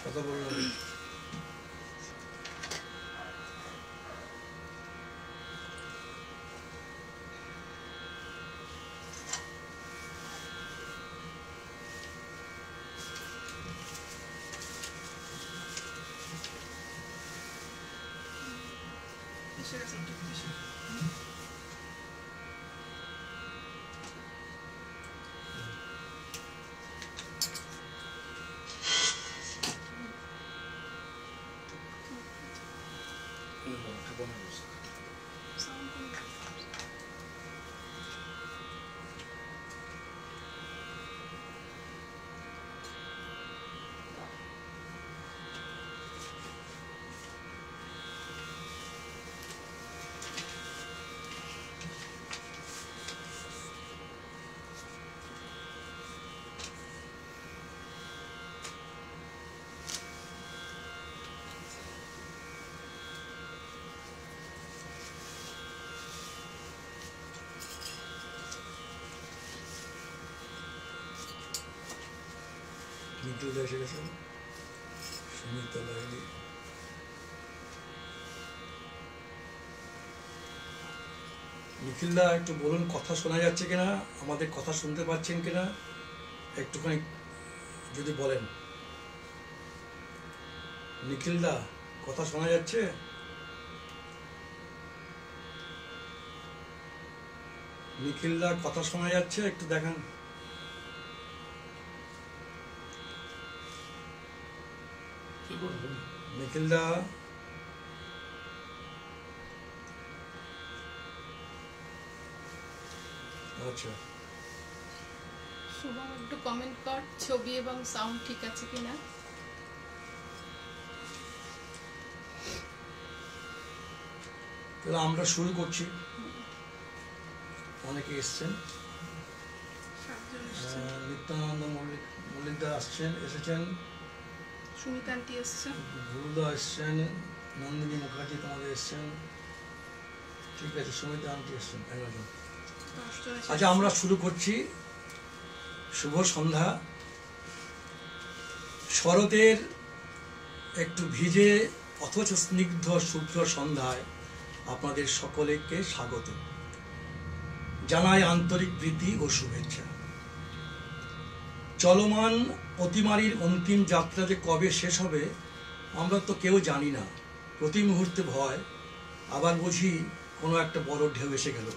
কথা বললাম নিখিলদা এসে গেছেন, সুমিতা লাহিড়ী। নিখিলদা একটু বলুন কথা শোনা যাচ্ছে কিনা, আমাদের কথা শুনতে পাচ্ছেন কিনা একটুখানি যদি বলেন। নিখিলদা কথা শোনা যাচ্ছে? নিখিলদা কথা শোনা যাচ্ছে, একটু দেখান। নিখিলদা আচ্ছা, শুভম একটু কমেন্ট কর ছবি এবং সাউন্ড ঠিক আছে কিনা। তাহলে আমরা শুরু করছি। অনেকে এসছেন, নিত্যানন্দ মল্লিকদা এসেছেন, সুমিতা আন্টি এসছেন, গুরুদা এসছেন, নন্দিনী মুখার্জি তোমাদের এসছেন, ঠিক আছে, সুমিতা আন্টি এসছেন, একজন। আচ্ছা, আমরা শুরু করছি। শুভ সন্ধ্যা। শরতের একটু ভিজে অথচ স্নিগ্ধ শুভ্র সন্ধ্যায় আপনাদের সকলকে স্বাগত জানাই, আন্তরিক প্রীতি ও শুভেচ্ছা। চলমান অতিমারির অন্তিম যাত্রা যে কবে শেষ হবে আমরা তো কেউ জানি না। প্রতি মুহূর্তে ভয়, আবার বুঝি কোনো একটা বড় ঢেউ এসে গেল।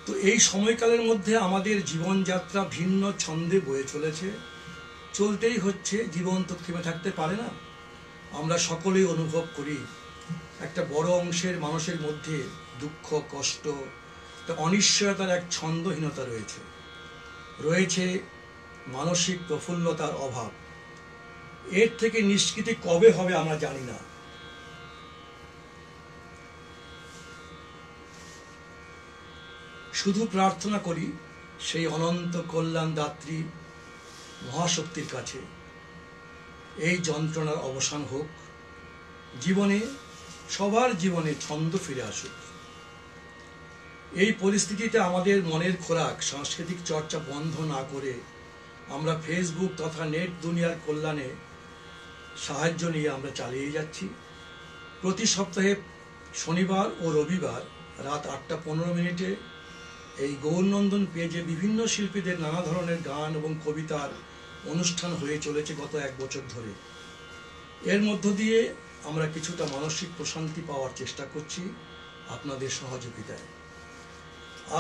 তো এই সময়কালের মধ্যে আমাদের জীবনযাত্রা ভিন্ন ছন্দে বয়ে চলেছে, চলতেই হচ্ছে। জীবন তো থেমে থাকতে পারে না। আমরা সকলেই অনুভব করি একটা বড় অংশের মানুষের মধ্যে দুঃখ, কষ্ট, অনিশ্চয়তার এক ছন্দহীনতা রয়েছে মানসিক প্রফুল্লতার অভাব। এর থেকে নিষ্কৃতি কবে হবে আমরা জানি না। শুধু প্রার্থনা করি সেই অনন্ত কল্যাণ দাত্রী মহাশক্তির কাছে এই যন্ত্রণার অবসান হোক, জীবনে সবার জীবনে ছন্দ ফিরে আসুক। এই পরিস্থিতিতে আমাদের মনের খোরাক সাংস্কৃতিক চর্চা বন্ধ না করে আমরা ফেসবুক তথা নেট দুনিয়ার কল্যাণে সাহায্য নিয়ে আমরা চালিয়ে যাচ্ছি। প্রতি সপ্তাহে শনিবার ও রবিবার রাত 8:15 এই গৌরনন্দন পেজে বিভিন্ন শিল্পীদের নানা ধরনের গান এবং কবিতার অনুষ্ঠান হয়ে চলেছে গত 1 বছর ধরে। এর মধ্য দিয়ে আমরা কিছুটা মানসিক প্রশান্তি পাওয়ার চেষ্টা করছি আপনাদের সহযোগিতায়।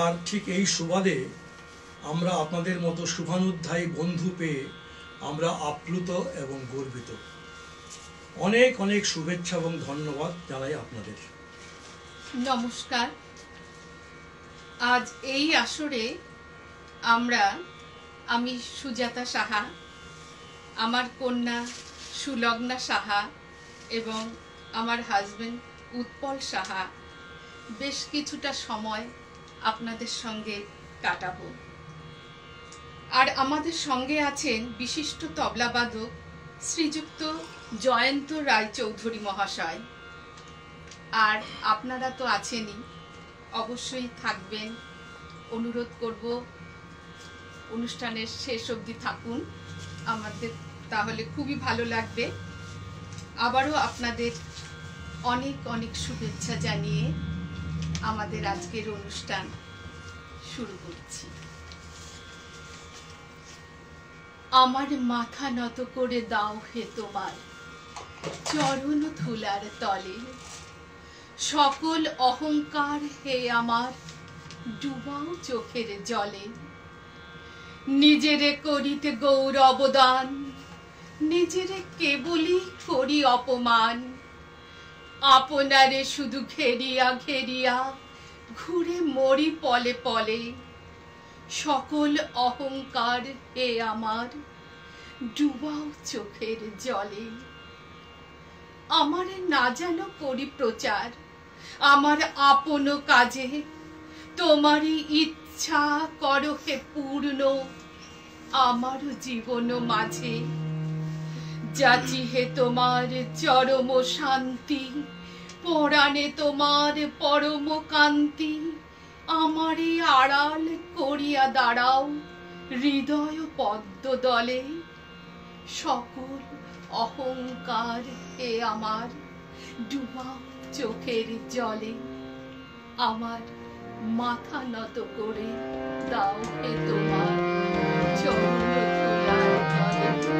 আর ঠিক এই সুবাদে আমরা আপনাদের মতো শুভানুধ্যায়ী বন্ধু পেয়ে আমরা আপ্লুত এবং গর্বিত। অনেক অনেক শুভেচ্ছা এবং ধন্যবাদ জানাই আপনাদের। নমস্কার। আজ এই আসরে আমি সুজাতা সাহা, আমার কন্যা সুলগ্না সাহা এবং আমার হাজবেন্ড উৎপল সাহা বেশ কিছুটা সময় আপনাদের সঙ্গে কাটাবো। আর আমাদের সঙ্গে আছেন বিশিষ্ট তবলাবাদক শ্রীযুক্ত জয়ন্ত রায়চৌধুরী মহাশয়। আর আপনারা তো আছেনই, অবশ্যই থাকবেন। অনুরোধ করব অনুষ্ঠানের শেষ অবধি থাকুন, আমাদের তাহলে খুবই ভালো লাগবে। আবারও আপনাদের অনেক অনেক শুভেচ্ছা জানিয়ে আমাদের আজকের অনুষ্ঠান শুরু করছি। আমার মাথা নত করে দাও হে তোমার চরণ ধুলার তলে, সকল অহংকার হে আমার ডুবাও চোখের জলে। নিজেরে করিতে গৌরব দান, নিজেরে কেবলই করি অপমান, আপনারে শুধু ঘেরিয়া ঘেরিয়া ঘুরে মরি পলে পলে। সকল অহংকার হে আমার ডুবাও চোখের জলে। আমার না যেন করি প্রচার আমার আপন কাজে, তোমারই ইচ্ছা করো হে পূর্ণ আমার জীবন মাঝে। যাচি হে তোমার চরম শান্তি, পরাণে তোমার পরম কান্তি। আমারে আড়াল করিয়া দাঁড়াও হৃদয় পদ্ম দলে। সকল অহংকার হে আমার ডুবাও চোখের জলে। আমার মাথা নত করে দাও হে তোমার চরণ ধুলার তলে।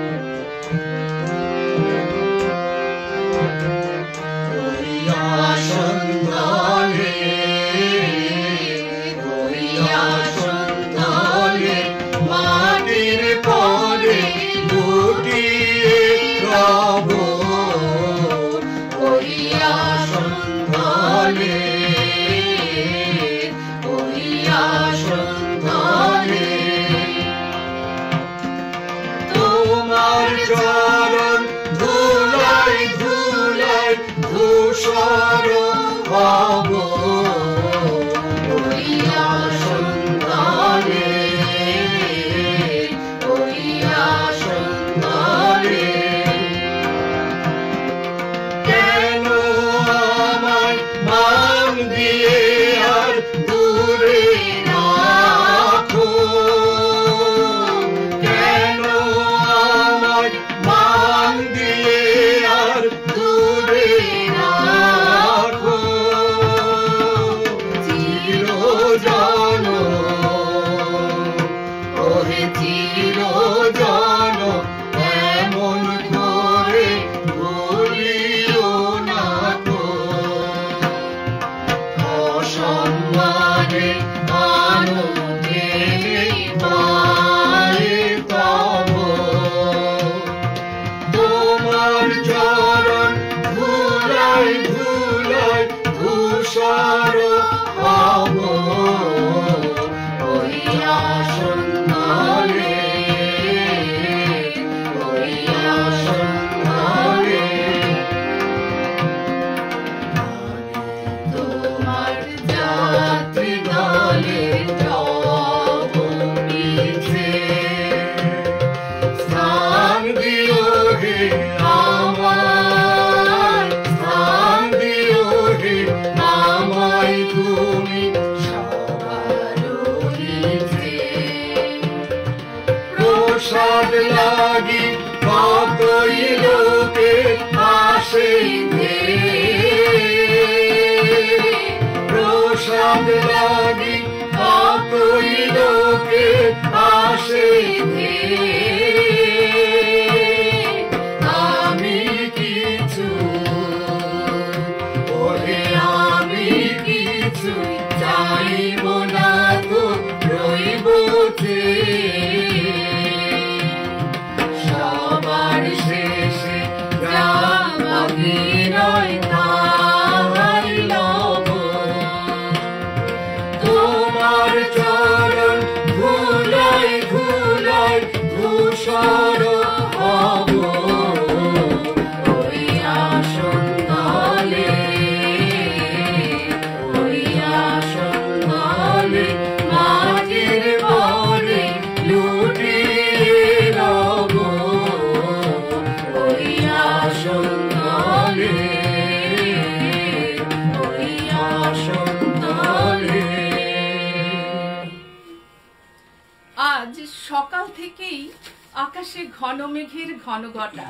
আজ সকাল থেকেই আকাশে ঘন মেঘের ঘন ঘটা,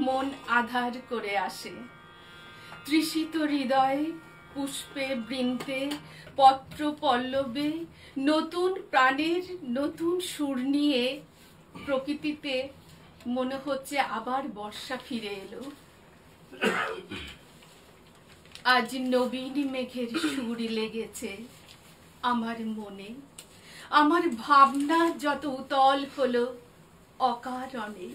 মন আধার করে আসে। তৃষিত হৃদয়ে পুষ্পে বৃন্তে পত্র পল্লবে নতুন প্রাণের নতুন সুর নিয়ে প্রকৃতিতে মনে হচ্ছে আবার বর্ষা ফিরে এলো। আজ নবীন মেঘের সুর লেগেছে আমার মনে, আমার ভাবনা যত উতল হলো অকারণে।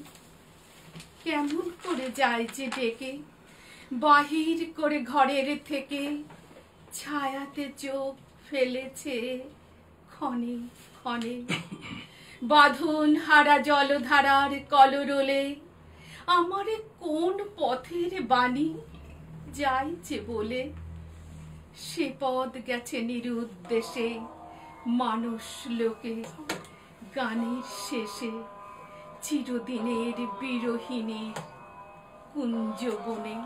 কেমন করে যায় যে ডেকে বাহির করে ঘরের থেকে, ছায়াতে চোখ ফেলেছে ক্ষণে ক্ষণে। বাঁধন হারা জলধারার কলরোলে আমারে কোন পথের বাণী যাইছে বলে। সে পথ গেছে নিরুদ্দেশে মানুষ লোকে, গানের শেষে চিরদিনের বিরোহিণীর কুঞ্জবনে।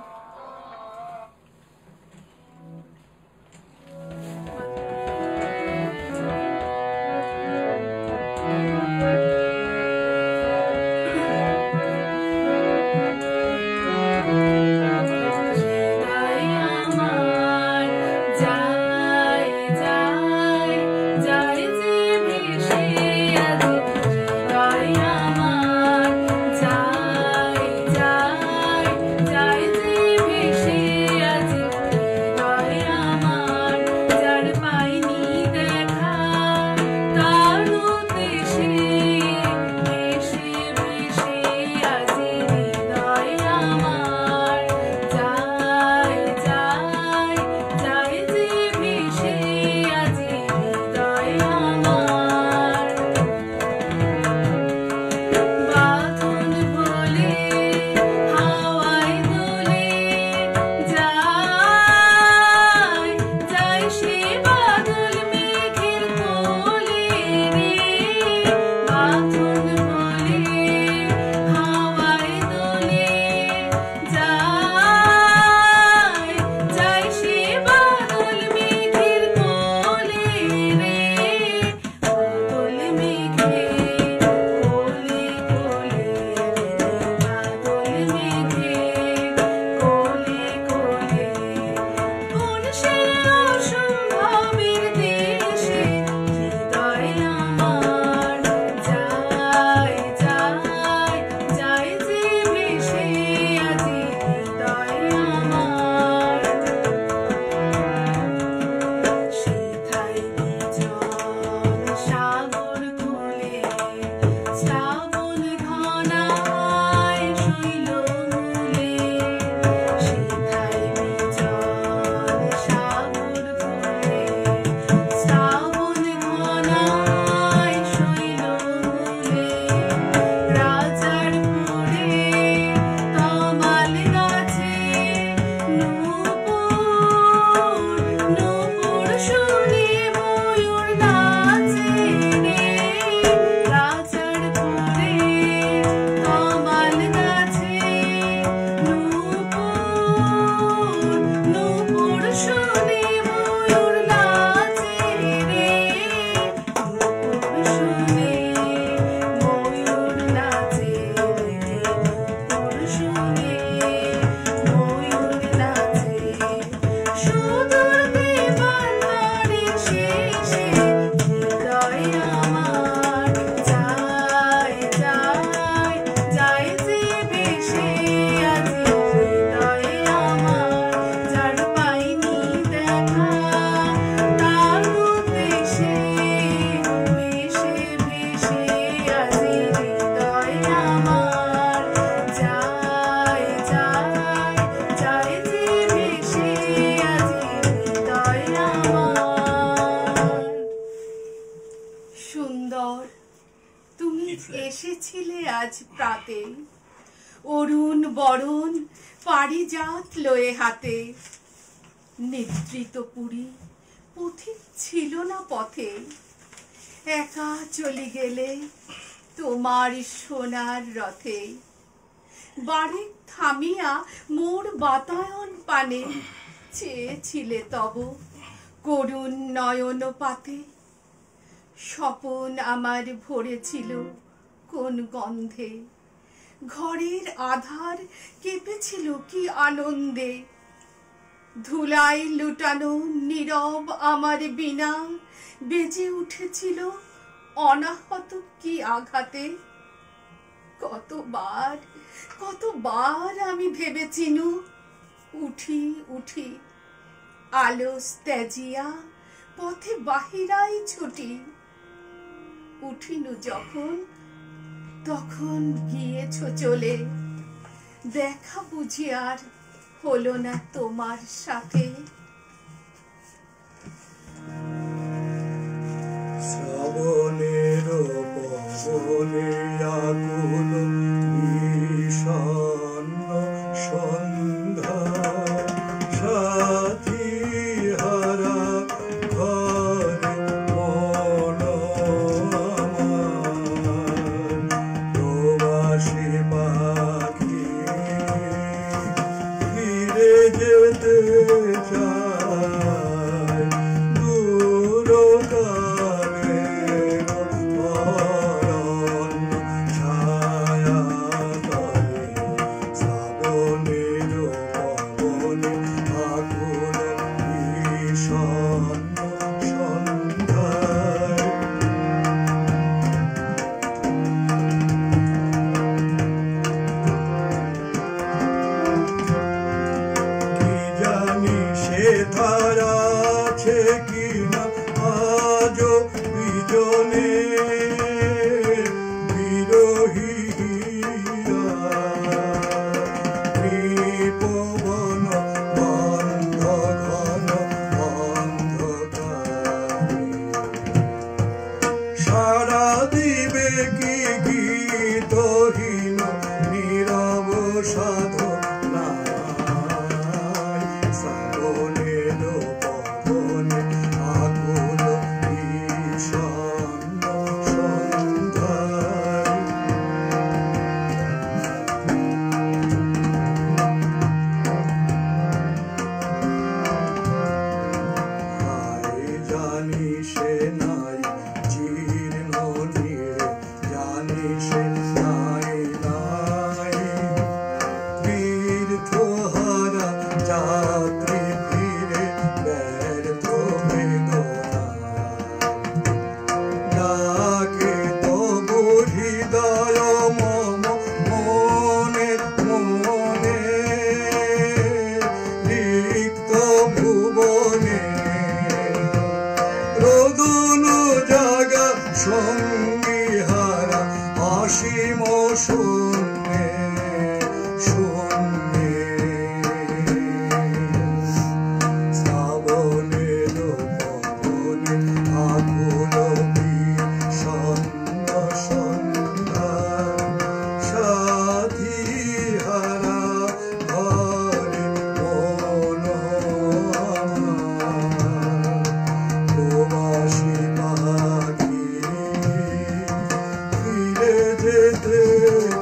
এসেছিলে আজ প্রাতে, অরুণ বরণ পারিজাত লয়ে হাতে। নিদ্রিত পুরী পথিক ছিল না পথে, একা চলে গেলে তোমার সোনার রথে। বাড়ি থামিয়া মোর বাতায়ন পানে, চেয়েছিলে তব করুণ নয়ন পাতে। স্বপন আমার ভরেছিল কোন গন্ধে, ঘরের আধার কেঁপেছিল কি আনন্দে। ধুলায় লুটানো নীরব আমার বীণা বেজে উঠেছিল অনাহত কি আঘাতে। কতবার কতবার আমি ভেবেছিনু উঠি উঠি, আলস ত্যাজিয়া পথে বাহিরাই ছুটি। উঠিনু যখন তখন গিয়েছ চলে, দেখা বুঝি আর হলো না তোমার সাথে। শ্রাবণের পবনে আকুল বিষণ্ণ সন্ধ্যা, সাথী হারা ঘরে মন আমার। প্রবাসী পাখি ফিরে যেতে চায়, দূর কালের অরণ্য ছায়া তলে। শ্রাবণের পবনে আকুল বিষণ্ণ সন্ধ্যায়। কি জানি সে ধারা আছে কিনা আজও বিজনে বিরহী ত্রিপবন বন্ধ ঘন অন্ধকারে। সারা দিবে কি গীতহীন নীরব সাধনায়। শ্রাবণের পবনে আকুল বিষণ্ণ সন্ধ্যায়। হায় জানি সে নাই জীর্ণ নীড়ে, জানি সে নাই নাই তীর্থহারা যাত্রী ফিরে ব্যর্থ বেদনায়। ডাকে তবু হৃদয় মম মনে মনে, রিক্ত ভুবনে রোদন জাগা সঙ্গী হারা অসীম শূন্যে শূন্যে। শ্রাবণের পবনে আকুল বিষণ্ণ সন্ধ্যায়। সাথী হারা ঘরে মন আমার। প্রবাসী পাখি ফিরে যেতে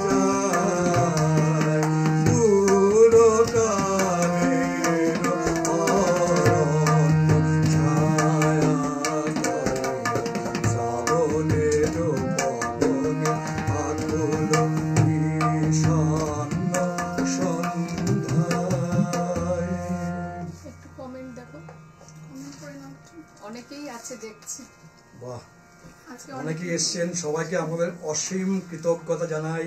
চায়, দূর কালের অরণ্য ছায়া তলে। শ্রাবণের পবনে আকুল বিষণ্ণ সন্ধ্যায়। একটু কমেন্ট দেখো, কমেন্ট করে নাও একটু। অনেকেই আছে দেখছি বাহ, আজকে অনেকেই এসছেন। সবাইকে আমাদের অসীম কৃতজ্ঞতা জানাই,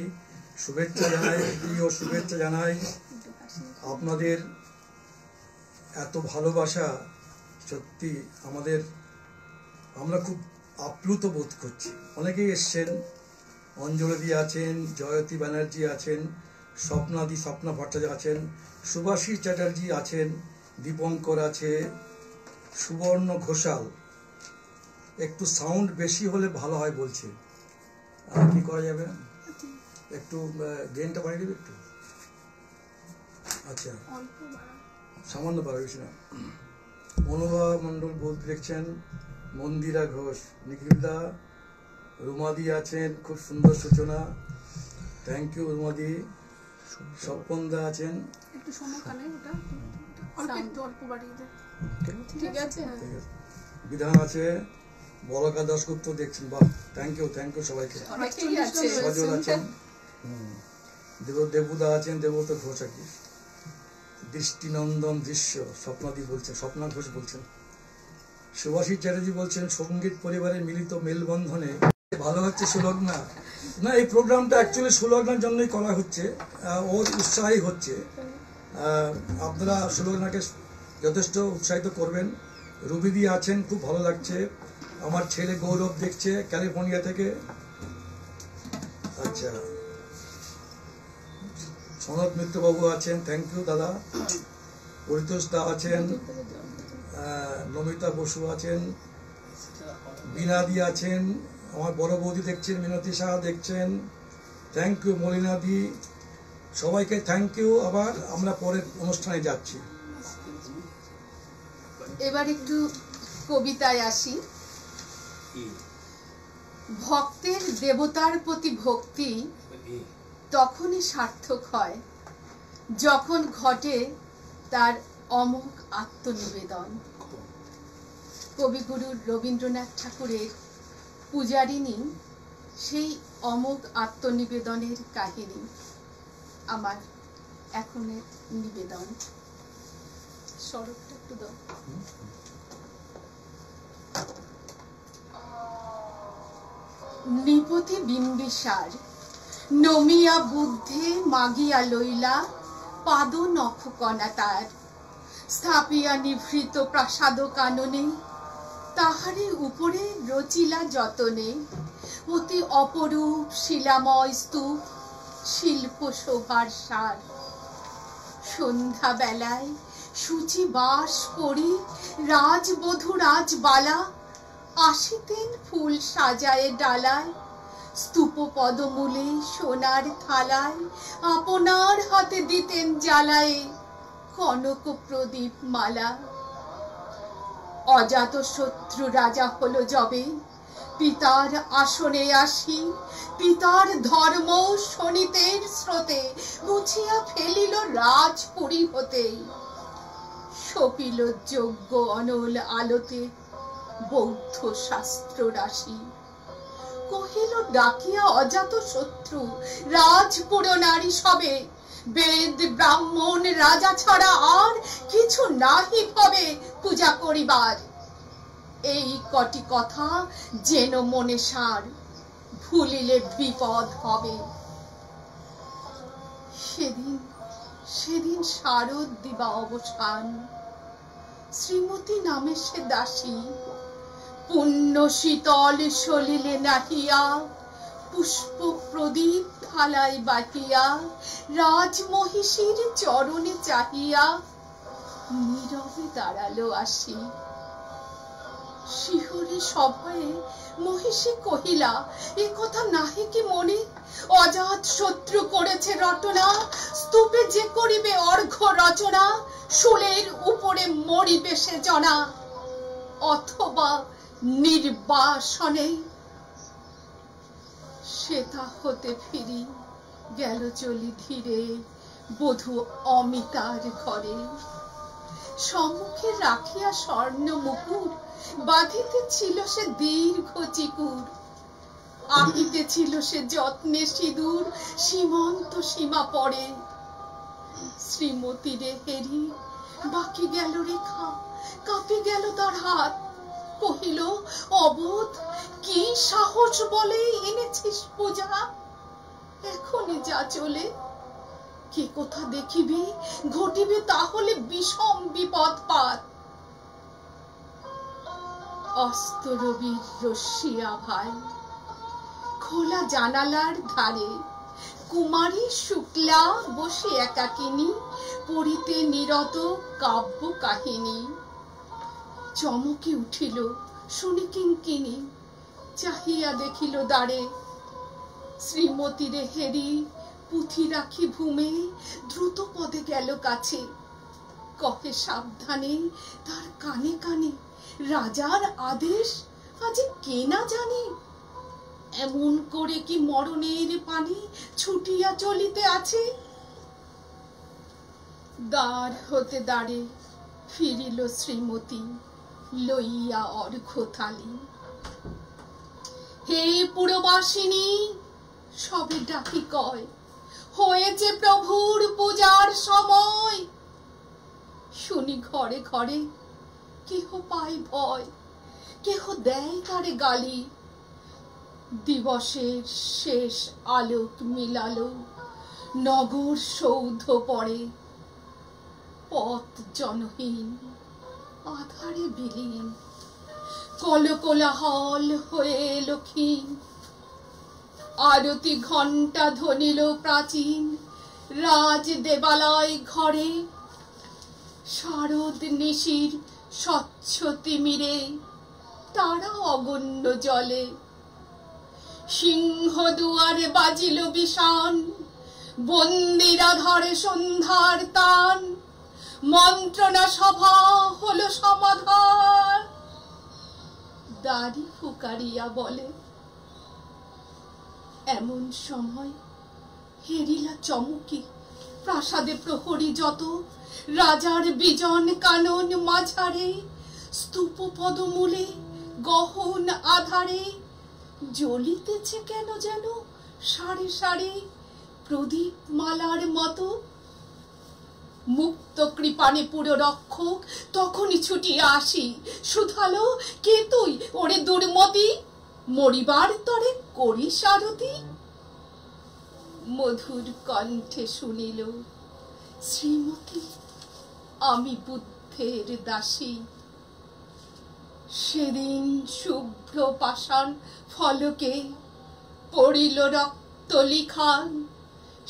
শুভেচ্ছা জানাই, প্রিয় শুভেচ্ছা জানাই। একটু হাসি। আপনাদের এত ভালোবাসা সত্যি আমাদের, আমরা খুব আপ্লুত বোধ করছি। অনেকেই এসছেন, অঞ্জলি আছেন, জয়তী ব্যানার্জি আছেন, স্বপ্না ভট্টাচার্য আছেন, সুভাষী চ্যাটার্জি আছেন, দীপঙ্কর আছে, সুবর্ণ ঘোষাল। একটু সাউন্ড বেশি হলে ভালো হয় বলছে, কি করা যাবে? একটু গেনটা বাড়িয়ে দেবে একটু। আচ্ছা, অল্প বাড়াও। সামান্য পারা বেশি না। মনোভা মণ্ডল বলতে দেখছেন, মন্দিরা ঘোষ, নিখিলদা, রুমাদি আছেন, খুব সুন্দর সূচনা, থ্যাংক ইউ রুমাদি। স্বপনদা আছেন, একটু সমকালে ওটা অল্প একটু অল্প বাড়িয়ে দে। ঠিক আছে, হ্যাঁ। ঠিক আছে। বিধান আছে, বলকা দাশগুপ্ত দেখছেন, বাহ, থ্যাংক ইউ সবাইকে। অনেকেই আছে। সজল আছেন, দেবুদা আছেন, দেবব্রত ঘোষ আর কি, দৃষ্টিনন্দন দৃশ্য, স্বপ্নাদি বলছেন, স্বপ্না ঘোষ বলছেন, সুভাষিস চ্যাটার্জি বলছেন সঙ্গীত পরিবারের মিলিত মেলবন্ধনে ভালো হচ্ছে সুলগ্না। না, এই প্রোগ্রামটা অ্যাকচুয়ালি সুলগ্নার জন্যই করা হচ্ছে, ওর উৎসাহী হচ্ছে। আপনারা সুলগ্নাকে যথেষ্ট উৎসাহিত করবেন। রুবিদি আছেন, খুব ভালো লাগছে। আমার ছেলে গৌরব দেখছে ক্যালিফোর্নিয়া থেকে। আচ্ছা, সনদ মিত্রবাবু আছেন, থ্যাংক ইউ দাদা। পরিতোষ দা আছেন, নমিতা বসু আছেন, বিনাদি আছেন, আমার বড় বৌদি দেখছেন, মিনতি সাহা দেখছেন, থ্যাংক ইউ মলিনাদি, সবাইকে থ্যাংক ইউ। আবার আমরা পরের অনুষ্ঠানে যাচ্ছি। এবার একটু কবিতায় আসি। ভক্তের দেবতার প্রতি ভক্তি তখনই সার্থক হয় যখন ঘটে তার অমোঘ আত্মনিবেদন। কবিগুরু রবীন্দ্রনাথ ঠাকুরের পূজারিণী সেই অমোঘ আত্মনিবেদনের কাহিনী আমার এখনের নিবেদন। সড়কটা একটু দাও। নিপতি বিম্বিসার নমিয়া বুদ্ধে মাগিয়া লইলা পাদ নখকণা তার, স্থাপিয়া নিভৃত প্রাসাদ কাননে তাহারে উপরে রচিলা যতনে, অতি অপরূপ শিলাময় স্তূপ শিল্প শোভার সার। সন্ধ্যা বেলায় সূচি বাস করি রাজবধূ রাজবালা, আসিতেন ফুল সাজায়ে ডালায়, স্তূপ পদমূলে সোনার থালায় আপনার হাতে দিতেন জ্বালায়ে কনক প্রদীপ মালা। অজাত শত্রু রাজা হলো যবে পিতার আসনে আসি, পিতার ধর্ম শনিতের স্রোতে মুছিয়া ফেলিল রাজপুরী হতে, সপিল যজ্ঞ অনল আলোতে বৌদ্ধ শাস্ত্র রাশি। কহিল ডাকিয়া অজাত শত্রু রাজপুর নারী সবে, বেদ ব্রাহ্মণ রাজা ছাড়া আর কিছু নাহি হবে পূজা করিবার। এই কটি কথা যেন মনে সার, ভুলিলে বিপদ হবে। সেদিন শারদ দিবা অবসান, শ্রীমতী নামে সে দাসী, পুণ্য শীতল সলিলে নাহিয়া পুষ্প প্রদীপ থালায় বাটিয়া, রাজমহিষীর চরণে চাহিয়া নীরবে দাঁড়ালো আসি। শিহরে সভয়ে মহিষী কহিলা, এ কথা নাহি কি মনে, অজাত শত্রু করেছে রটনা, স্তূপে যে করিবে অর্ঘ্য রচনা, শুলের উপরে মরিবে সে জনা, অথবা নির্বাসনে। শ্বেতা হতে ফিরি গেল চলি ধীরে বধূ অমিতার ঘরে, সম্মুখে রাখিয়া স্বর্ণ মুকুর বাঁধিতে ছিল সে দীর্ঘ চিকুর, আঁকিতে ছিল সে যত্নে সিঁদুর সীমন্ত সীমা পড়ে। শ্রীমতীরে হেরি বাকি গেল রেখা, কাঁপি গেল তার হাত, কহিল অবোধ কি সাহস বলে এনেছিস পূজা, এখনই যা চলে, কে কোথা দেখিবি ঘটিবে তাহলে বিষম বিপদ পাত। অস্ত রবির রশ্মি আভায় খোলা জানালার ধারে কুমারী শুক্লা বসে একাকিনী পড়িতে নিরত কাব্য কাহিনী। চমকে উঠিল শুনি কিঙ্কিনী, চাহিয়া দেখিল দ্বারে, শ্রীমতীরে হেরি পুঁথি রাখি ভূমে দ্রুত পদে গেল কাছে, কহে সাবধানে তার কানে কানে, রাজার আদেশ আজ কে না জানে, এমন করে কি মরণের পানে ছুটিয়া চলিতে আছে। দ্বার হতে দ্বারে ফিরিল শ্রীমতী লইয়া অর্ঘ্য থালি, হে পুরবাসিনী, সবে ডাকি কয়, হয়েছে প্রভুর পূজার সময়। শুনি ঘরে ঘরে কেহ পায় ভয়, কেহ দেয় তারে গালি। দিবসের শেষ আলোক মিলালো, নগর সৌধ পড়ে, পথ জনহীন, আধারে বিলীন। কলকোলাহল হয়ে এলো ক্ষীণ, আরতি ঘণ্টা ধ্বনিল প্রাচীন রাজ দেবালয় ঘরে। শারদ নিশির স্বচ্ছ তিমিরে তারা অগণ্য জলে। সিংহ দুয়ারে বাজিল বিষাণ, বন্দিরা ধরে সন্ধ্যার তান। মন্ত্রণা সভা হলো সমাধান, দাড়ি ফুকারিয়া বলে। এমন সময় হেরিলা চমকি, প্রাসাদে প্রহরী যত, রাজার বিজন কানন মাঝারে। স্তূপ পদমূলে গহন আধারে জ্বলিতেছে কেন যেন সারি সারি প্রদীপ মালার মতো। মুক্ত কৃপানে পুরো রক্ষক তখনই ছুটিয়া আসি, শুধালো, কে তুই ওরে দুর্মতি, মরিবার তরে করিস আরতি। মধুর কণ্ঠে শুনিল, শ্রীমতী আমি বুদ্ধের দাসী। সেদিন শুভ্র পাষাণ ফলকে পড়িল রক্ত লিখান।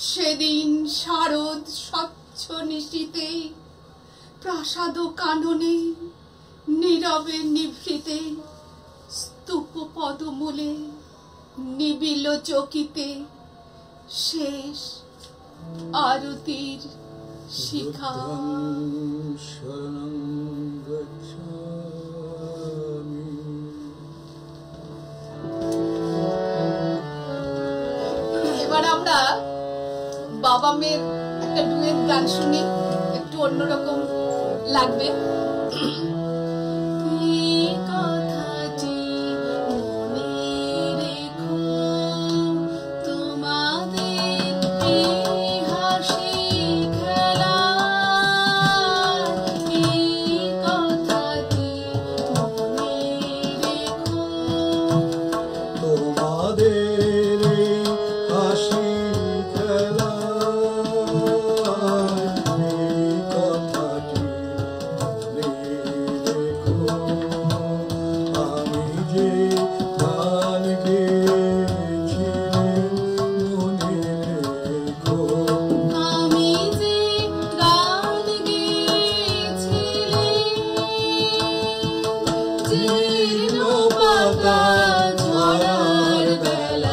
সেদিন শারদ স্বচ্ছ নিশীতে, প্রাসাদ কাননে নীরবে নিভৃতে। স্তূপ পদমূলে নিবিল চকিতে, শেষ আরতির শিখা। এবার আমরা বাবা মেয়ের একটা ডুয়েট গান শুনি, একটু অন্যরকম লাগবে। জীর্ণ পাতা ঝরার বেলা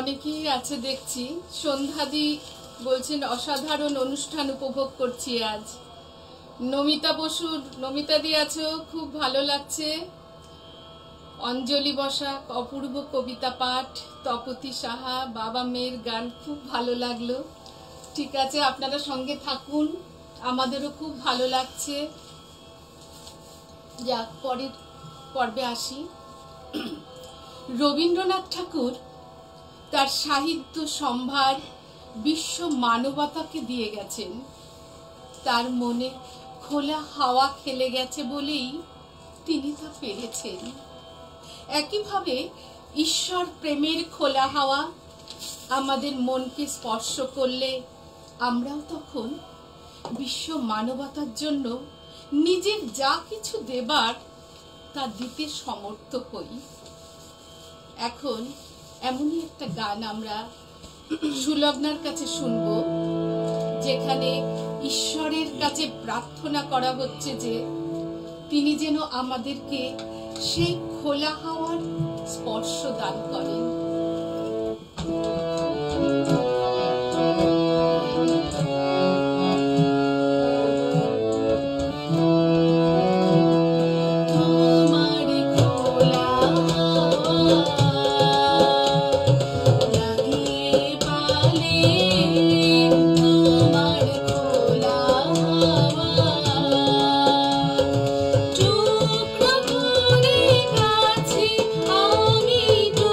অনেকেই আছে দেখছি। সন্ধ্যাদি বলছেন অসাধারণ অনুষ্ঠান উপভোগ করছি আজ। নমিতা বসুর, নমিতাদি আছো, খুব ভালো লাগছে। অঞ্জলি বসাক, অপূর্ব কবিতা পাঠ। তপতি সাহা, বাবা মেয়ের গান, খুব ভালো লাগলো। ঠিক আছে, আপনারা সঙ্গে থাকুন, আমাদেরও খুব ভালো লাগছে। যাক, পরের পর্বে আসি। রবীন্দ্রনাথ ঠাকুর তার সাহিত্য সম্ভার বিশ্ব মানবতাকে দিয়ে গেছেন। তার মনে খোলা হাওয়া খেলে গেছে বলেই তিনি তা পেরেছেন। একইভাবে ঈশ্বর প্রেমের খোলা হাওয়া আমাদের মনকে স্পর্শ করলে আমরাও তখন বিশ্ব মানবতার জন্য নিজের যা কিছু দেবার তা দিতে সমর্থ হই। এখন এমনই একটা গান আমরা সুলগ্নার কাছে শুনব, যেখানে ঈশ্বরের কাছে প্রার্থনা করা হচ্ছে যে তিনি যেন আমাদেরকে সেই খোলা হাওয়ার স্পর্শ দান করেন। প্রভুর কাছে আমি তো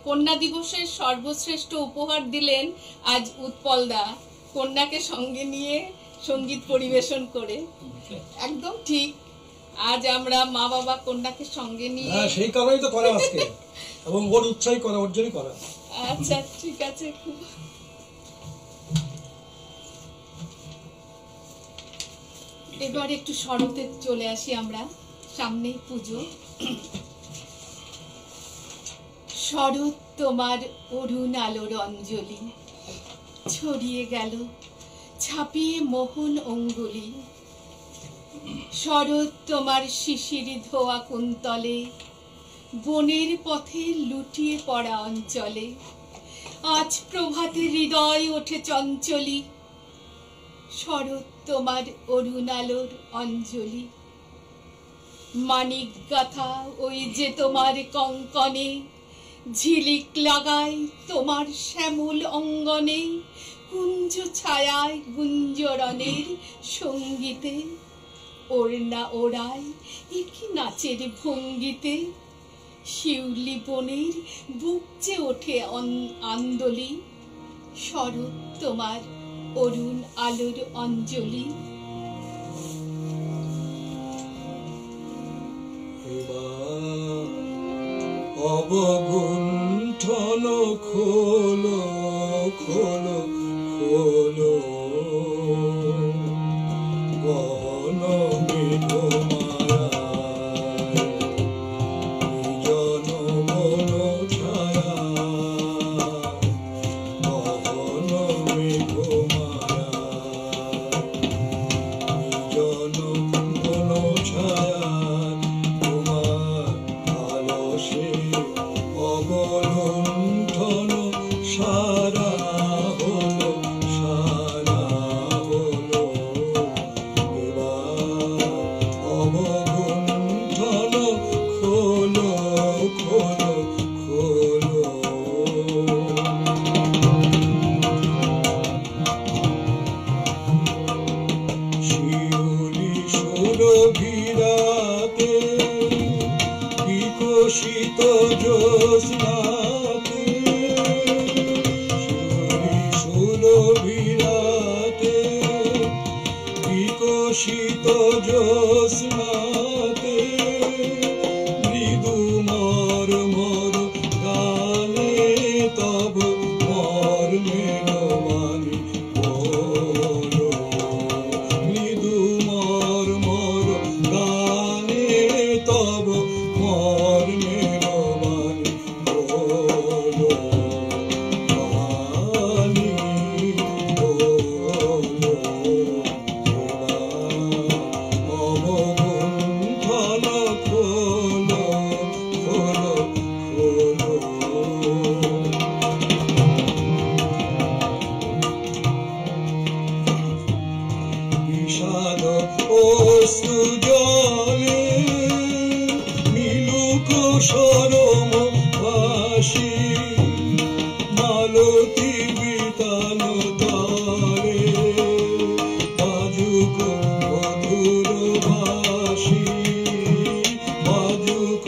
কন্যা দিবসের সর্বশ্রেষ্ঠ উপহার দিলেন আজ উৎপল দা, কন্যাকে সঙ্গে নিয়ে সঙ্গীত পরিবেশন করে। একদম ঠিক, আজ আমরা মা বাবা কন্যাকে সঙ্গে নিয়ে, সেই কারণেই তো করা আজকে, এবং ওর উৎসাহী করা, ওর জন্যই করা। আচ্ছা ঠিক আছে। খুব এবার একটু শরতে চলে আসি আমরা, সামনেই পুজো। শরৎ তোমার অরুণ আলোর অঞ্জলি, ছড়িয়ে গেল ছাপিয়ে মোহন অঙ্গুলি। শরৎ তোমার শিশির ধোয়া কুন্তলে, বনের পথে লুটিয়ে পড়া অঞ্চলে। আজ প্রভাতে হৃদয় ওঠে চঞ্চলি, শরৎ তোমার অরুণ আলোর অঞ্জলি। মানিক গাথা ওই যে তোমার কঙ্কনে, ঝিলিক লাগায় তোমার শ্যামল অঙ্গনে। কুঞ্জ ছায়ায় গুঞ্জরণের সঙ্গীতে, ওড়না ওড়ায় একই নাচের ভঙ্গিতে। শিউলি বনের বুকচে ওঠে আন্দোলি, শরৎ তোমার অরুণ আলোর অঞ্জলি। অবগুণ্ঠন খোলো খোলো খোলো, গহন মেঘমালায় জন মন ছায়া। গহন মেঘমালায় জন মন ছায়া, তোমার আলসে অবলুণ্ঠন সারা হলো, সারা হলো। এবার অবগুণ্ঠন খোলো খোলো খোলো। শিউলি সুরভিরাতে, বিকশিত জ্যোৎস্নাতে। শিউলি সুরভিরাতে, বিকশিত জ্যোৎস্নাতে। মৃদু মর্মর গানে তব মর্মের বাণী বলো। মৃদু মর্মর গানে তব মর্মের বাণী বলো। বাণী বলো। অবগুণ্ঠন খোলো খোলো খোলো। বিষাদ অশ্রু জলে মিলুক সরম ভাসি। মালতী বিতান তলে বাজুক মধুর বাঁশি। বাজুক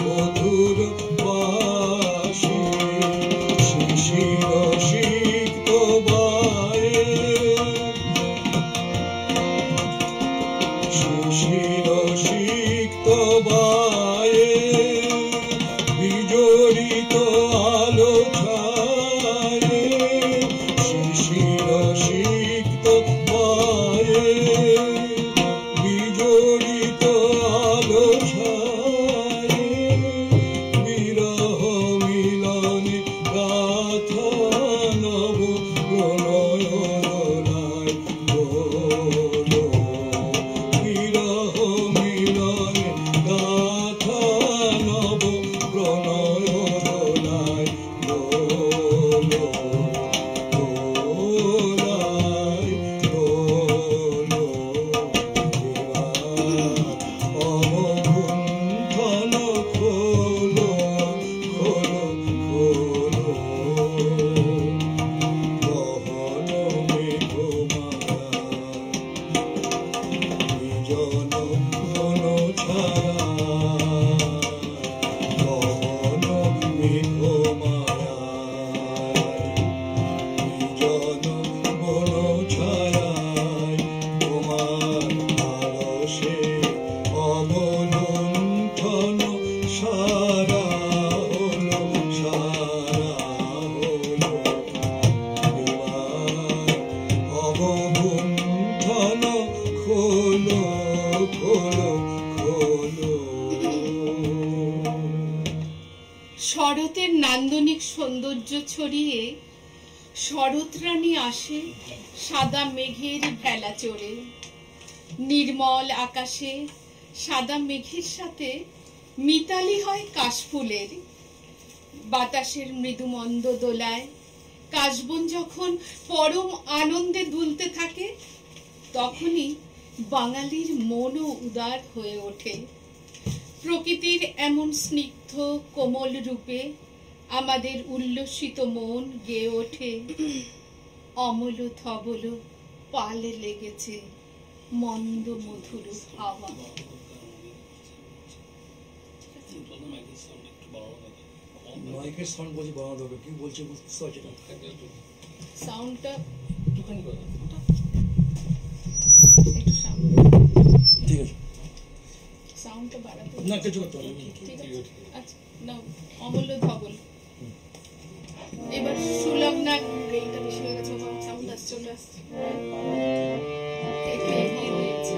মধুর বাঁশি। শিশির সিক্ত বায়ে, শিশির সিক্ত বায়ে। বিজড়িত ভারতের নান্দনিক সৌন্দর্য ছড়িয়ে শরৎরানী আসে সাদা মেঘের ভেলা চড়ে। নির্মল আকাশে সাদা মেঘের সাথে মিতালি হয় কাশফুলের। বাতাসের মৃদুমন্দ দোলায় কাশবন যখন পরম আনন্দে দুলতে থাকে, তখনই বাঙালির মনও উদার হয়ে ওঠে। প্রকৃতির এমন স্নিগ্ধ কোমল রূপে আমাদের উল্লসিত মন গেয়ে ওঠে। অমল ধবল পালে লেগেছে মন্দ মধুর হাওয়া। মাইকের সাউন্ড বলছি বাড়ানো দরকার, কি বলছে বুঝতে পারছি না। সাউন্ডটা একটুখানি বাড়াও। একটু সামনে ঠিক আছে, সাউন্ডটা বাড়াতে না কিছু করতে হবে না। ঠিক আছে। আচ্ছা না, অমূল্য ধবল। এবার সুলগ্না গেইটা বেশি হয়ে গেছে, সাউন্ড আসছে, চলে আসছে। একটু এগিয়ে দিয়েছি,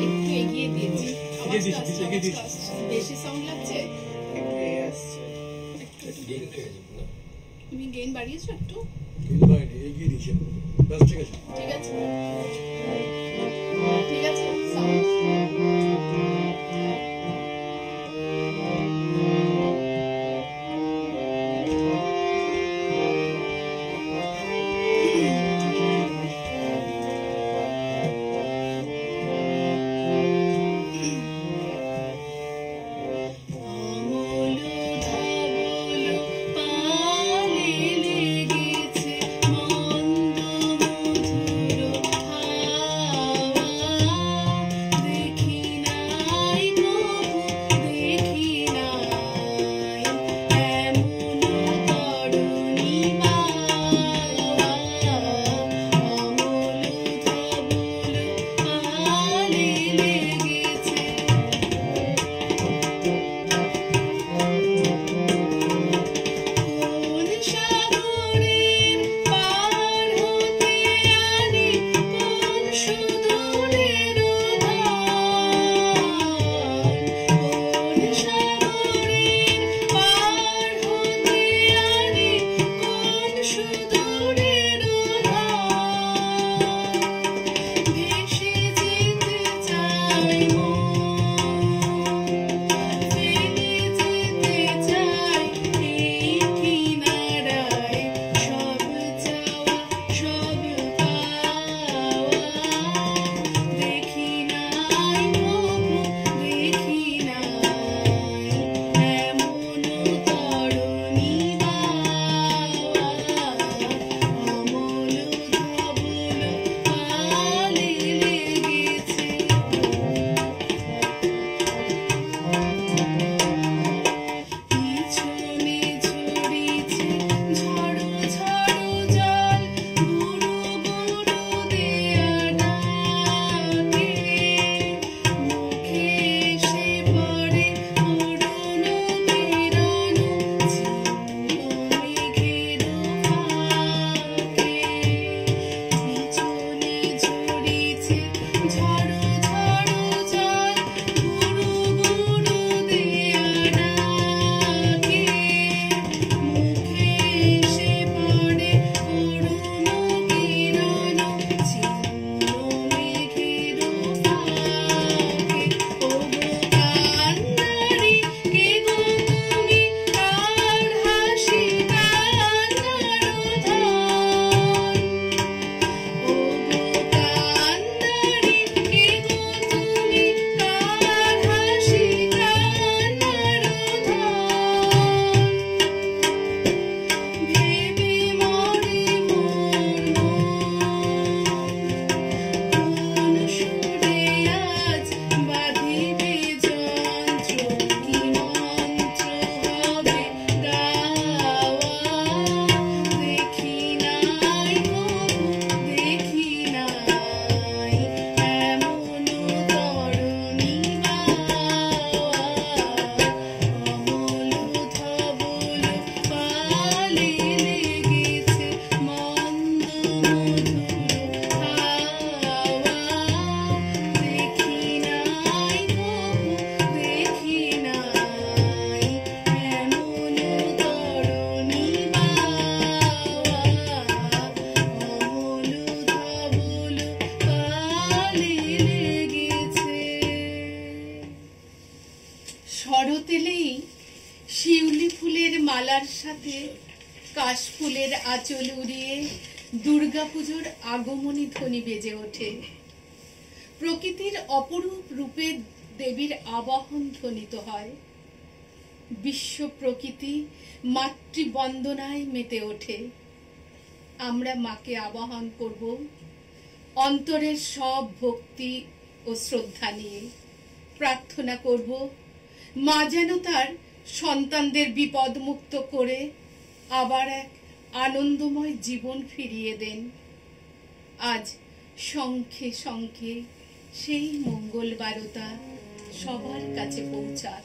একটু এগিয়ে দিয়েছি। আওয়াজটা আসছে, আওয়াজটা আসছে। বেশি সাউন্ড লাগছে। তুমি গেইন বাড়িয়েছো একটু? এগিয়ে দিয়েছি, ব্যাস ঠিক আছে। ঠিক আছে, ঠিক আছে, সাউন্ড হাওয়া গলার সাথে কাশফুলের আঁচল উড়িয়ে দুর্গাপুজোর আগমনী ধ্বনি বেজে ওঠে। প্রকৃতির অপরূপ রূপে দেবীর আবাহন ধ্বনিত হয়। বিশ্ব প্রকৃতি মাতৃবন্দনায় মেতে ওঠে। আমরা মাকে আবাহন করব অন্তরের সব ভক্তি ও শ্রদ্ধা নিয়ে। প্রার্থনা করব মা যেন তার সন্তানদের বিপদ মুক্ত করে আবার এক আনন্দময় জীবন ফিরিয়ে দেন। আজ শঙ্খে শঙ্খে সেই মঙ্গল বারতা সবার কাছে পৌঁছাক।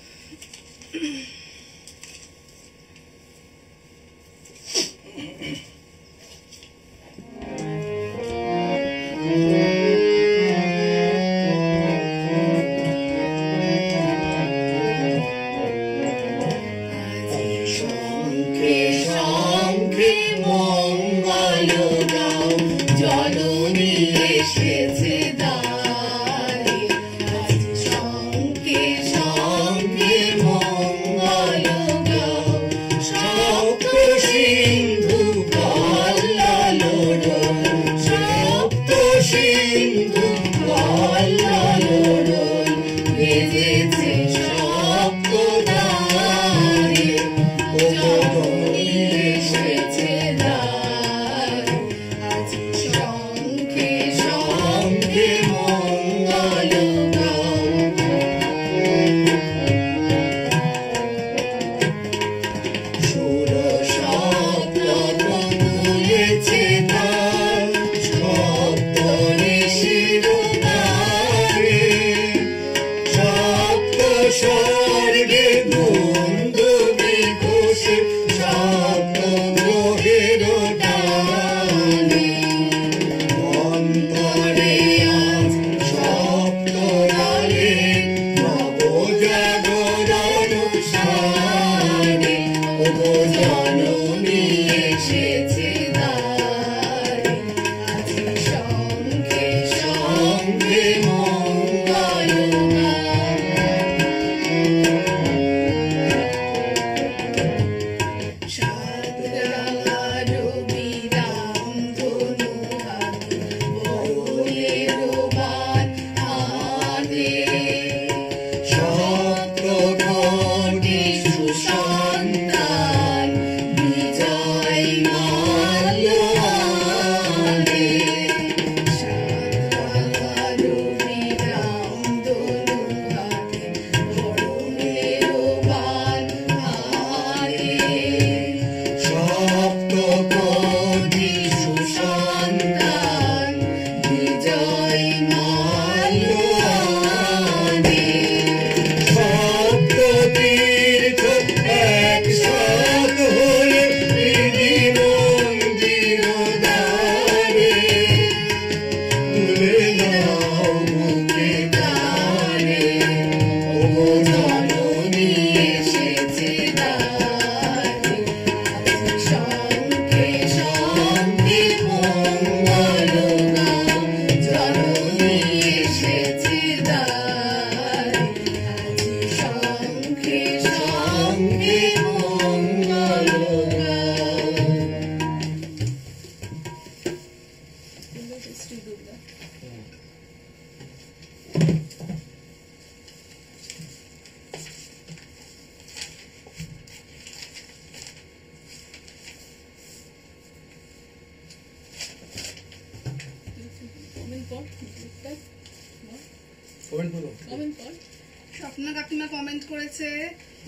স্বপ্না কাকিমা কমেন্ট করেছে,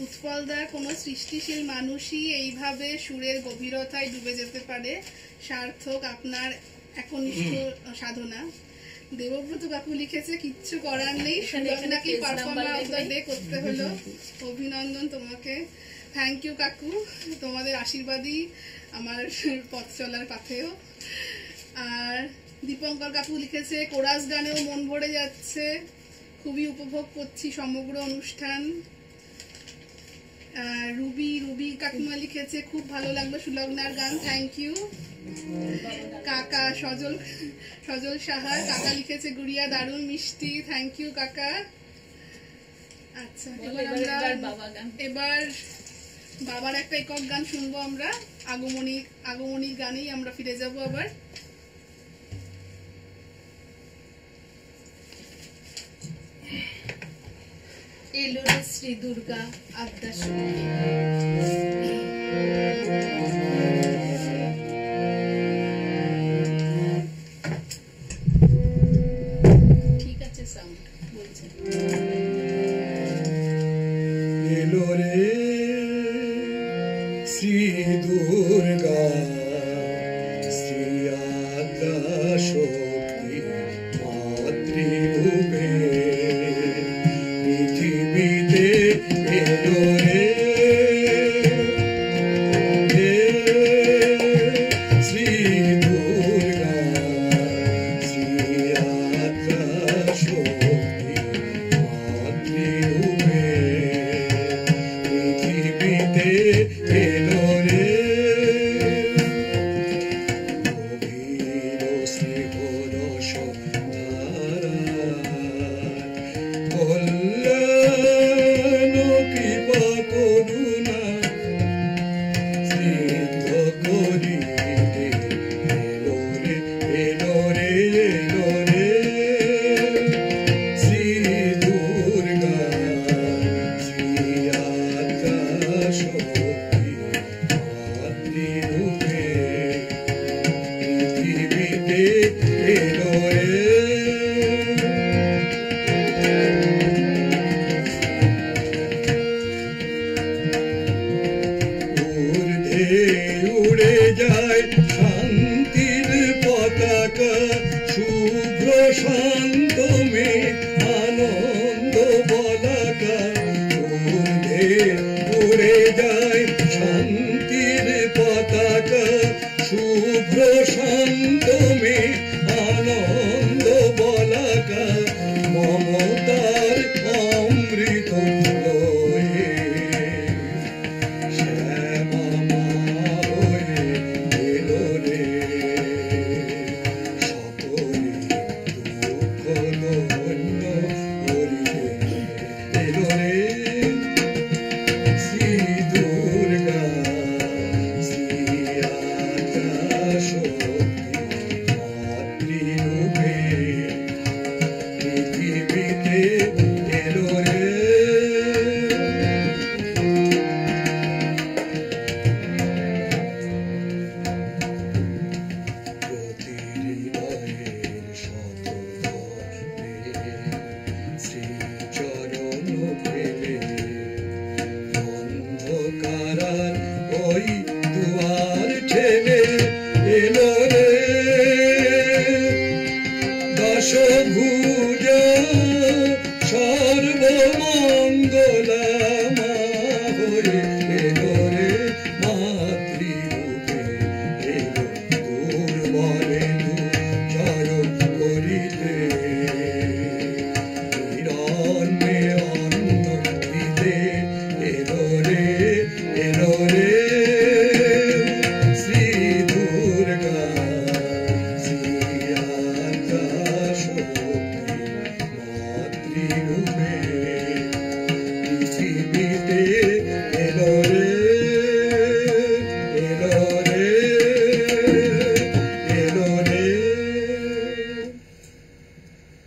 উৎপলদা কোনো সৃষ্টিশীল মানুষই এইভাবে সুরের গভীরতায় ডুবে যেতে পারে, সার্থক আপনার একনিষ্ঠ সাধনা। দেবব্রত কাকু লিখেছে, কিচ্ছু করার নেই, আপনাকে পারফর্মার অফ দ্য ডে করতে হলো, অভিনন্দন তোমাকে। থ্যাংক ইউ কাকু, তোমাদের আশীর্বাদই আমার পথ চলার পাথেও। আর দীপঙ্কর কাকু লিখেছে, কোরাস গানেও মন ভরে যাচ্ছে, খুবই উপভোগ করছি সমগ্র অনুষ্ঠান। রুবি কাকিমা লিখেছে, খুব ভালো লাগলো সুলগ্নার গান, থ্যাংক ইউ। কাকা সজল সাহা কাকা লিখেছে, গুড়িয়া দারুণ মিষ্টি, থ্যাংক ইউ কাকা। আচ্ছা, এবার বাবার একটা একক গান শুনবো আমরা, আগমনী গানেই আমরা ফিরে যাব আবার। এলো রে শ্রী দুর্গা আদ্যাস ঠিক আছে, সাউন্ড বলছে। এলো রে শ্রী দুর্গা শ্রী আদ্যা শক্তি মাতৃরূপে পৃথিবীতে এলো রে শ্রী দুর্গা শ্রী আদ্যা শক্তি মাতৃরূপে পৃথিবীতে এলো রে গভীর স্নেহ রস ধারা কল্যাণ কৃপা করুণা সিদ্ধ করিতে এলো রে এলো রে এলো রে শ্রী দুর্গা শ্রী আদ্যা শক্তি মাতৃরূপে পৃথিবীতে এলো রে ঊর্ধ্বে উড়ে যায় শান্তির পতাকা শুভ্র শান্ত মেঘ আনন্দ বলাকা ঊর্ধ্বে উড়ে যায় শান্তির পতাকা শুভ্র শান্ত মেঘ আনন্দ বলাকা মমতার অমৃত লয়ে শ্যামা মা হয়ে এলো রে সকলে দুঃখ দৈন্য করিতে এলো রে শ্রী দুর্গা শ্রী আদ্যা শক্তি মাতৃরূপে পৃথিবীতে এলো রে প্রতি হৃদয়ের শত শ্রীচরণ প্রেমে অন্ধকারার ওই দুয়ার ঠেলে এলো রে দশভুজা সর্বমঙ্গলা মা হয়ে এলো রে মাতৃরূপে এলো দুর্বলে জয় করিতে হিরণ্যে অন্ন দিতে এলো রে শ্রী দুর্গা শ্রী আদ্যা শক্তি মাতৃরূপে পৃথিবীতে এলো রে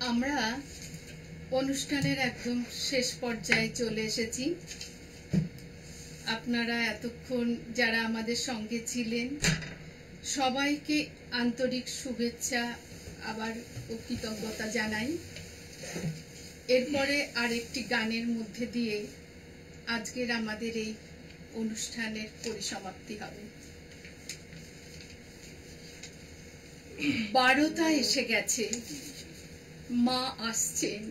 আমরা অনুষ্ঠানের একদম শেষ পর্যায়ে চলে এসেছি। আপনারা এতক্ষণ যারা আমাদের সঙ্গে ছিলেন সবাইকে আন্তরিক শুভেচ্ছা আবার ও কৃতজ্ঞতা জানাই। এরপরে আরেকটি গানের মধ্যে দিয়ে আজকের আমাদের এই অনুষ্ঠানের পরিসমাপ্তি হবে। 12টা এসে গেছে, মা আসছেন।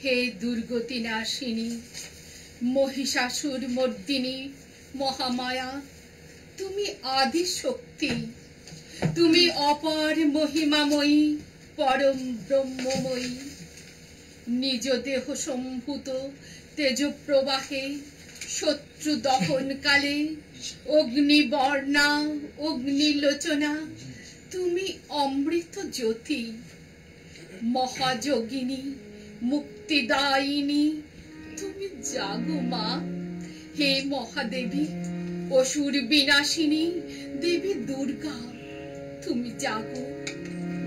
হে দুর্গতি নাশিনী, মহিষাসুর মর্দিনী মহামায়া, তুমি আদি শক্তি, তুমি অপার মহিমাময়ী, পরম ব্রহ্মময়ী। নিজ দেহ সম্ভূত তেজ প্রবাহে শত্রু দহন কালে অগ্নিবর্ণা অগ্নিলোচনা, তুমি অমৃত জ্যোতি, মহাযোগিনী মুক্তিদায়িনী, তুমি জাগো মা। হে মহাদেবী, অসুর বিনাশিনী দেবী দুর্গা, তুমি জাগো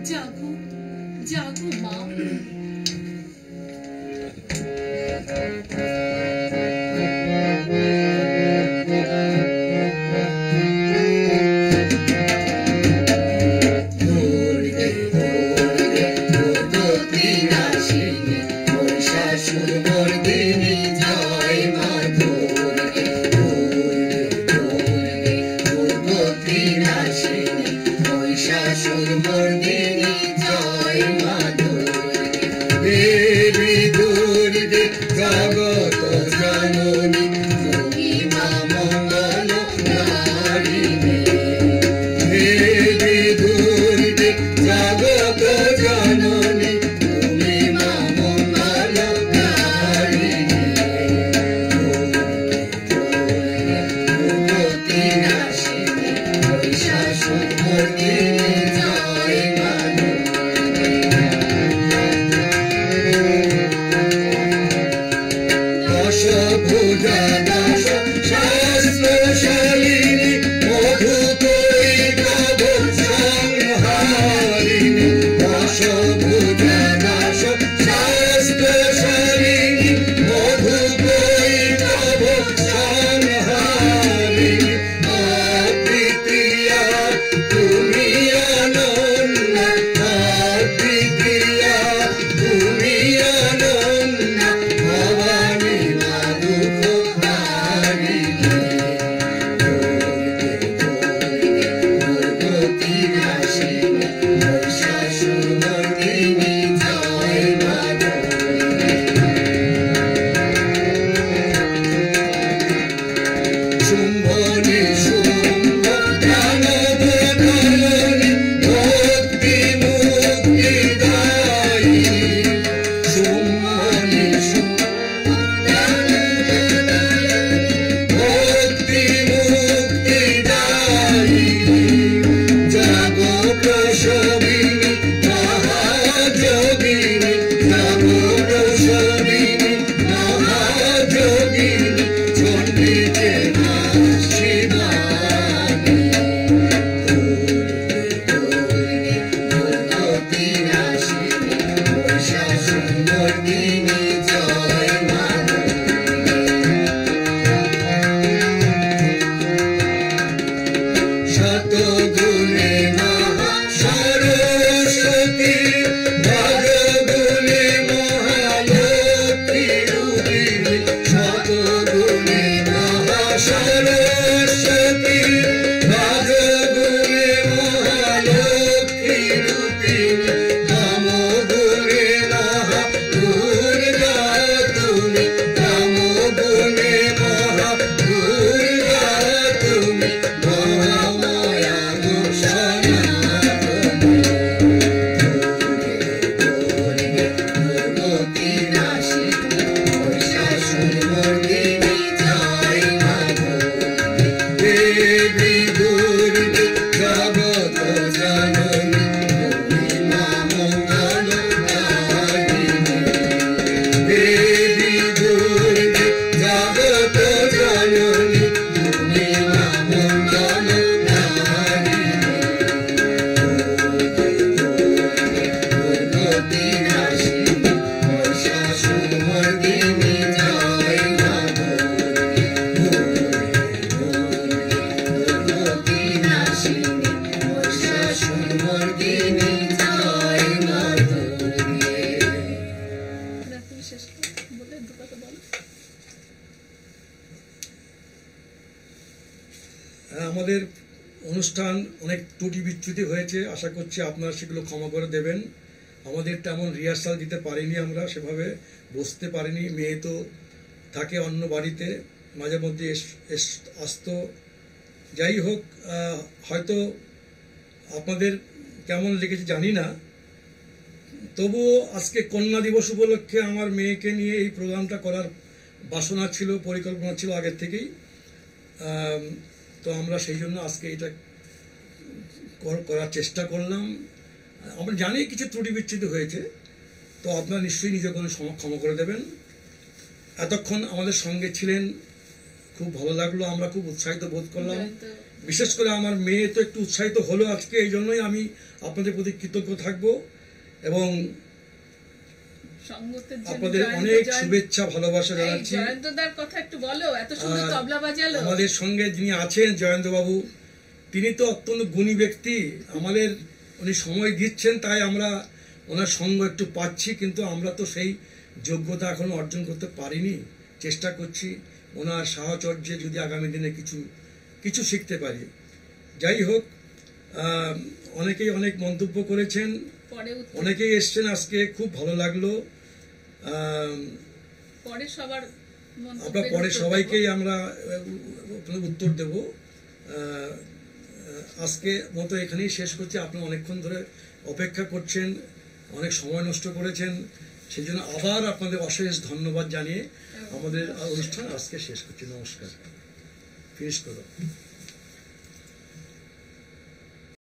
জাগো জাগো মা। আমাদের অনুষ্ঠান অনেক ত্রুটি বিচ্যুতি হয়েছে, আশা করছি আপনারা সেগুলো ক্ষমা করে দেবেন। আমাদের তেমন রিহার্সাল দিতে পারিনি, আমরা সেভাবে বসতে পারিনি। মেয়ে তো থাকে অন্য বাড়িতে, মাঝে মধ্যে আসতো। যাই হোক, হয়তো আপনাদের কেমন লেগেছে জানি না, তবুও আজকে কন্যা দিবস উপলক্ষে আমার মেয়েকে নিয়ে এই প্রোগ্রামটা করার বাসনা ছিল, পরিকল্পনা ছিল আগের থেকেই। তো আমরা সেই জন্য আজকে এটা করার চেষ্টা করলাম। আমরা জানি কিছু ত্রুটি বিচ্যুতি হয়েছে, তো আপনারা নিশ্চয়ই নিজের কোনো ক্ষমা করে দেবেন। এতক্ষণ আমাদের সঙ্গে ছিলেন খুব ভালো লাগলো, আমরা খুব উৎসাহিত বোধ করলাম। বিশেষ করে আমার মেয়ে তো একটু উৎসাহিত হলো আজকে, এই জন্যই আমি আপনাদের প্রতি কৃতজ্ঞ থাকব এবং সঙ্গতের জন্য আপনাদের অনেক শুভেচ্ছা ভালোবাসা জানাচ্ছি। জয়ন্তদার কথা একটু বলো, এত সুন্দর তবলা বাজালো। আমাদের সঙ্গে যিনি আছেন জয়ন্ত বাবু, তিনি তো অত্যন্ত গুণী ব্যক্তি, আমাদের উনি সময় দিচ্ছেন, তাই আমরা ওনার সঙ্গ একটু পাচ্ছি, কিন্তু আমরা তো সেই যোগ্যতা এখনো অর্জন করতে পারিনি। চেষ্টা করছি ওনার সাহচর্যে যদি আগামী দিনে কিছু শিখতে পারি। যাই হোক, অনেকেই অনেক মন্তব্য করেছেন, অনেকেই এসছেন আজকে, খুব ভালো লাগলো। আমরা পরে সবাইকেই আমরা উত্তর দেব। আজকে মতো এখানেই শেষ করছি। আপনারা অনেকক্ষণ ধরে অপেক্ষা করছেন, অনেক সময় নষ্ট করেছেন, সেই জন্য আবার আপনাদের অশেষ ধন্যবাদ জানিয়ে আমাদের অনুষ্ঠান আজকে শেষ করছি। নমস্কার। ফিনিশ করো।